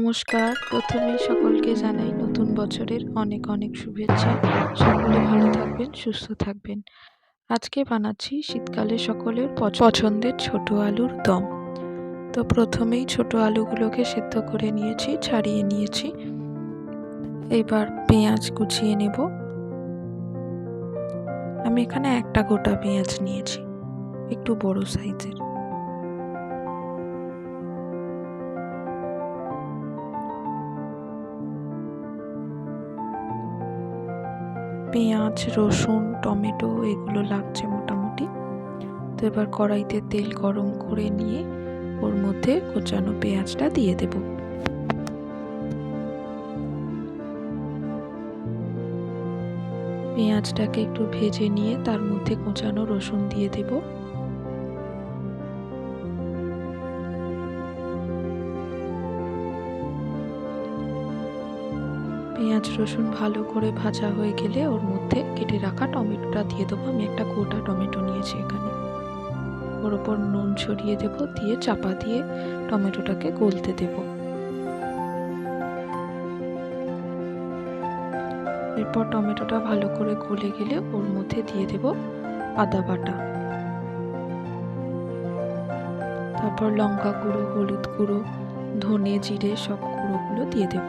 নমস্কার। প্রথমেই সকলকে জানাই নতুন বছরের অনেক অনেক শুভেচ্ছা। সকলে ভালো থাকবেন, সুস্থ থাকবেন। আজকে বানাচ্ছি শীতকালে সকলের পছন্দের ছোট আলুর দম। তো প্রথমেই ছোট আলুগুলোকে সেদ্ধ করে নিয়েছি, ছাড়িয়ে নিয়েছি। এবার পেঁয়াজ কুচিয়ে নেব। আমি এখানে একটা গোটা পেঁয়াজ নিয়েছি, একটু বড় সাইজের। পেঁয়াজ, রসুন, টমেটো এগুলো লাগছে মোটামুটি। তো এবার কড়াইতে তেল গরম করে নিয়ে ওর মধ্যে কোচানো পেঁয়াজটা দিয়ে দেব। পেঁয়াজটাকে একটু ভেজে নিয়ে তার মধ্যে কোচানো রসুন দিয়ে দেব। পেঁয়াজ রসুন ভালো করে ভাজা হয়ে গেলে ওর মধ্যে কেটে রাখা টমেটোটা দিয়ে দেবো। আমি একটা গোটা টমেটো নিয়েছি এখানে। ওর ওপর নুন ছড়িয়ে দেব, দিয়ে চাপা দিয়ে টমেটোটাকে গলতে দেব। এরপর টমেটোটা ভালো করে গলে গেলে ওর মধ্যে দিয়ে দেব আদা বাটা, তারপর লঙ্কা গুঁড়ো, হলুদ গুঁড়ো, ধনে জিরে সব গুঁড়োগুলো দিয়ে দেব।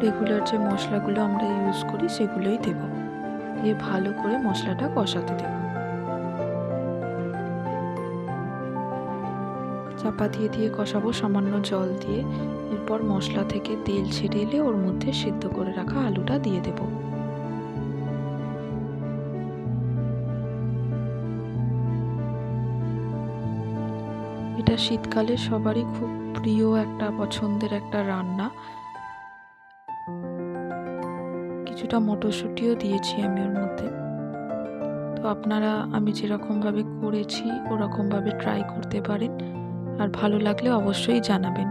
রেগুলার যে মশলাগুলো আমরা ইউজ করি সেগুলোই দেব। দিয়ে ভালো করে মশলাটা কষাতে দেব। চাপা দিয়ে দিয়ে কষাবো সামান্য জল দিয়ে। এরপর মশলা থেকে তেল ছেড়ে এলে ওর মধ্যে সিদ্ধ করে রাখা আলুটা দিয়ে দেব। এটা শীতকালে সবারই খুব প্রিয় একটা পছন্দের একটা রান্না। কিছুটা মটরশুঁটিও দিয়েছি আমি ওর মধ্যে। তো আপনারা আমি যেরকমভাবে করেছি ওরকমভাবে ট্রাই করতে পারেন, আর ভালো লাগলে অবশ্যই জানাবেন।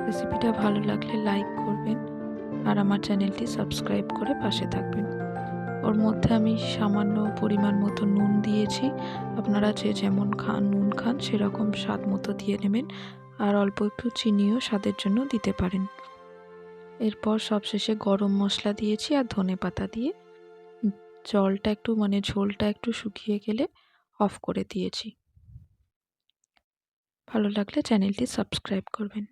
রেসিপিটা ভালো লাগলে লাইক করবেন, আর আমার চ্যানেলটি সাবস্ক্রাইব করে পাশে থাকবেন। ওর মধ্যে আমি সামান্য পরিমাণ মতো নুন দিয়েছি। আপনারা যে যেমন নুন খান সেরকম স্বাদ মতো দিয়ে নেবেন, আর অল্প একটু চিনিও স্বাদের জন্য দিতে পারেন। এরপর সবশেষে গরম মশলা দিয়েছি আর ধনেপাতা দিয়ে জলটা একটু ঝোলটা একটু শুকিয়ে গেলে অফ করে দিয়েছি। ভালো লাগলে চ্যানেলটি সাবস্ক্রাইব করবেন।